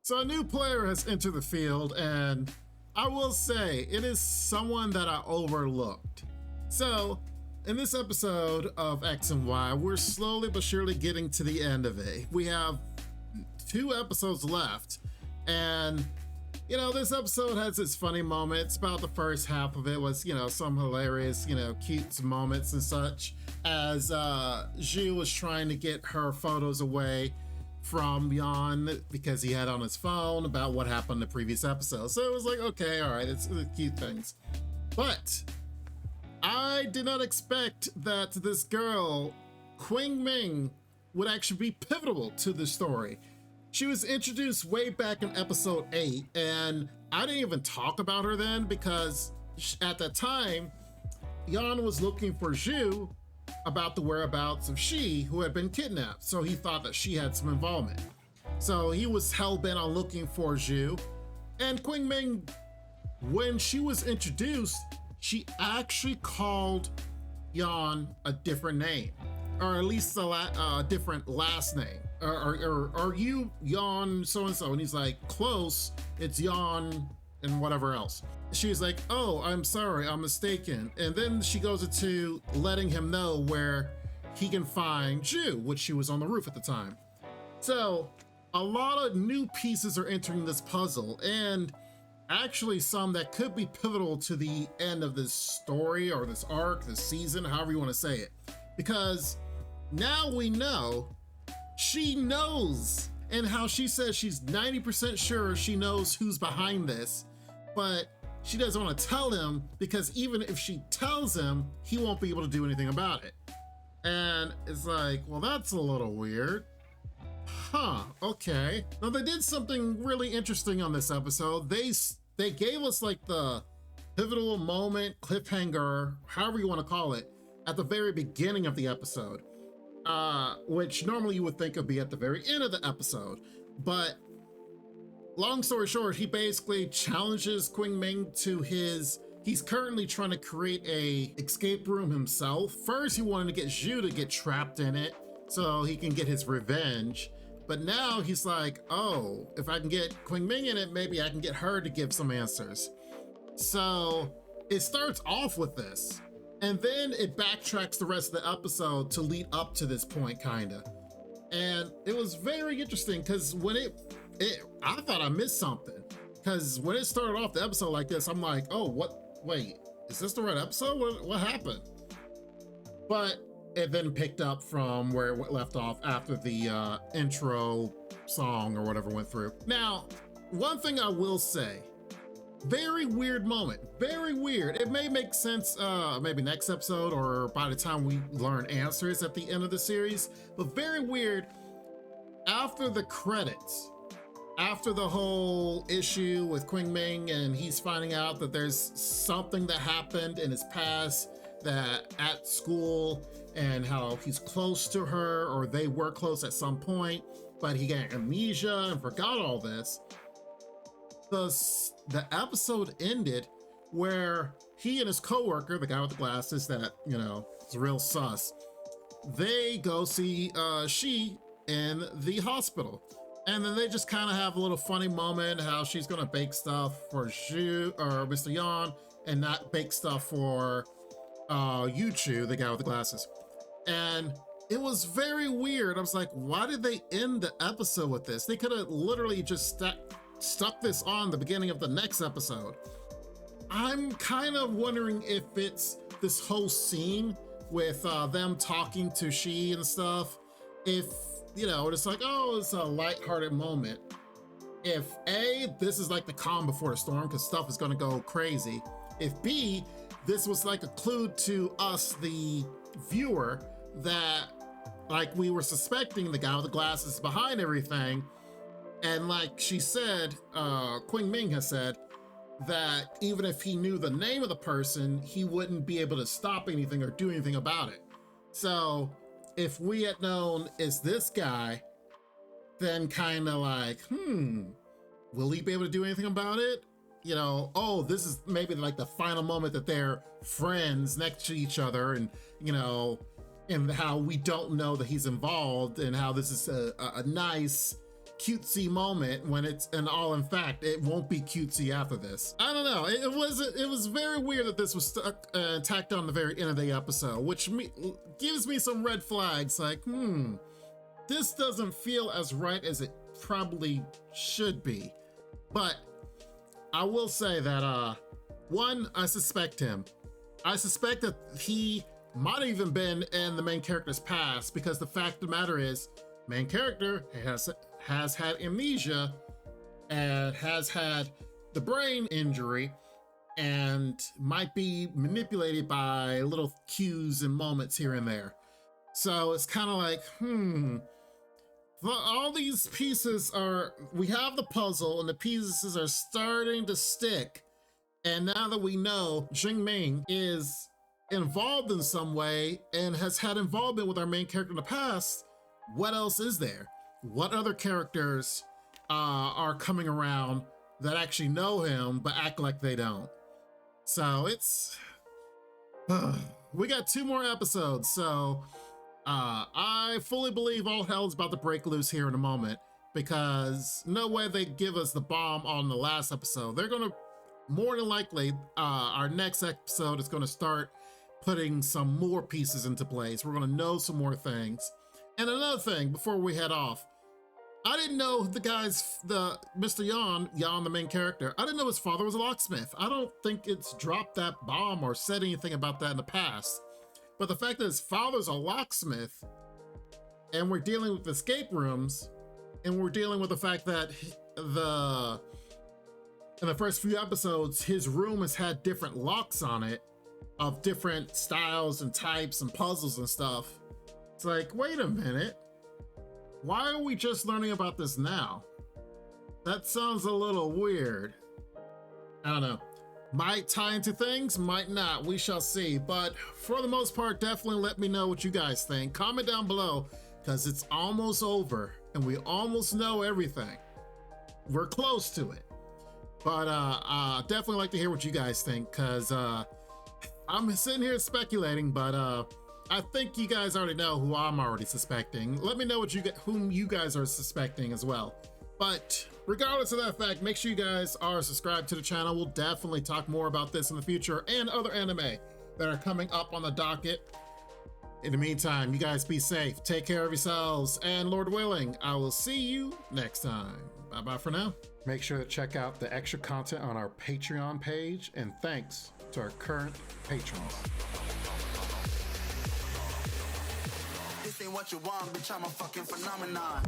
So a new player has entered the field, and I will say it is someone that I overlooked. So in this episode of X and Y, we're slowly but surely getting to the end of it. We have 2 episodes left, and you know, this episode has its funny moments. About the first half of it was, you know, some hilarious, you know, cute moments and such, as Zhu was trying to get her photos away from Yan because he had on his phone about what happened in the previous episode. So it was like, okay, all right, it's cute things. But I did not expect that this girl, Qingmeng, would actually be pivotal to the story. She was introduced way back in episode 8, and I didn't even talk about her then because at that time, Yan was looking for Zhu about the whereabouts of Shi, who had been kidnapped, so he thought that she had some involvement. So he was hell-bent on looking for Zhu, and Qingmeng, when she was introduced, she actually called Yan a different name, or at least a different last name. Are you Yan so-and-so? And he's like, close, it's Yan and whatever else. She's like, oh, I'm sorry, I'm mistaken. And then she goes into letting him know where he can find Zhu, which she was on the roof at the time. So a lot of new pieces are entering this puzzle, and actually some that could be pivotal to the end of this story or this arc, this season, however you want to say it. Because now we know she knows, and how she says she's 90% sure she knows who's behind this, but she doesn't want to tell him because even if she tells him, he won't be able to do anything about it. And it's like, well, that's a little weird. Huh, okay. Now they did something really interesting on this episode. They gave us like the pivotal moment, cliffhanger, however you want to call it, at the very beginning of the episode. Which normally you would think would be at the very end of the episode. But long story short, he basically challenges Qingmeng to he's currently trying to create a escape room himself. First, he wanted to get Zhu to get trapped in it so he can get his revenge. But now he's like, oh, if I can get Qingmeng in it, maybe I can get her to give some answers. So it starts off with this, and then it backtracks the rest of the episode to lead up to this point, kinda. And it was very interesting because when I thought I missed something. Because when it started off the episode like this, I'm like, oh, wait, is this the right episode? What happened? But it then picked up from where it left off after the intro song or whatever went through. Now, one thing I will say, very weird moment, very weird. It may make sense maybe next episode or by the time we learn answers at the end of the series, but very weird. After the credits, after the whole issue with Qingmeng and he's finding out that there's something that happened in his past that at school and how he's close to her, or they were close at some point, but he got amnesia and forgot all this. The episode ended where he and his coworker, the guy with the glasses that, you know, is real sus, they go see Shi in the hospital. And then they just kind of have a little funny moment how she's gonna bake stuff for Zhu or Mr. Yan and not bake stuff for Yuchu, the guy with the glasses. And it was very weird. I was like, why did they end the episode with this? They could have literally just stuck this on the beginning of the next episode. I'm kind of wondering if it's this whole scene with them talking to Shi and stuff. If, you know, it's like, oh, it's a lighthearted moment. If A, this is like the calm before the storm because stuff is gonna go crazy. If B, this was like a clue to us, the viewer, that like we were suspecting the guy with the glasses behind everything. And like she said, Qingmeng has said that even if he knew the name of the person, he wouldn't be able to stop anything or do anything about it. So if we had known it's this guy, then kind of like, will he be able to do anything about it? You know, oh, this is maybe like the final moment that they're friends next to each other, and, you know, and how we don't know that he's involved, and how this is a nice cutesy moment when it's in fact it won't be cutesy after this. I don't know, it was very weird that this was stuck tacked on the very end of the episode, which gives me some red flags like, this doesn't feel as right as it probably should be. But I will say that one, I suspect him. I suspect that he might have even been in the main character's past, because the fact of the matter is, main character has had amnesia and has had the brain injury and might be manipulated by little cues and moments here and there. So it's kind of like, all these pieces we have the puzzle and the pieces are starting to stick. And now that we know Qingmeng is involved in some way and has had involvement with our main character in the past, what else is there? What other characters are coming around that actually know him but act like they don't? So it's... we got 2 more episodes, so I fully believe all hell's about to break loose here in a moment, because no way they give us the bomb on the last episode. They're gonna, more than likely, our next episode is gonna start putting some more pieces into place. We're gonna know some more things. And another thing, before we head off, I didn't know Mr. Yan, the main character, I didn't know his father was a locksmith. I don't think it's dropped that bomb or said anything about that in the past. But the fact that his father's a locksmith, and we're dealing with escape rooms, and we're dealing with the fact that in the first few episodes, his room has had different locks on it of different styles and types and puzzles and stuff. It's like, wait a minute. Why are we just learning about this now? That sounds a little weird. I don't know. Might tie into things, might not. We shall see. But for the most part, definitely let me know what you guys think. Comment down below, because it's almost over and we almost know everything. We're close to it. But definitely like to hear what you guys think, because I'm sitting here speculating, but I think you guys already know who I'm already suspecting. Let me know whom you guys are suspecting as well. But regardless of that fact, make sure you guys are subscribed to the channel. We'll definitely talk more about this in the future and other anime that are coming up on the docket. In the meantime, you guys be safe, take care of yourselves, and Lord willing, I will see you next time. Bye-bye for now. Make sure to check out the extra content on our Patreon page, and thanks to our current patrons. This ain't what you want, bitch, I'm a fucking phenomenon.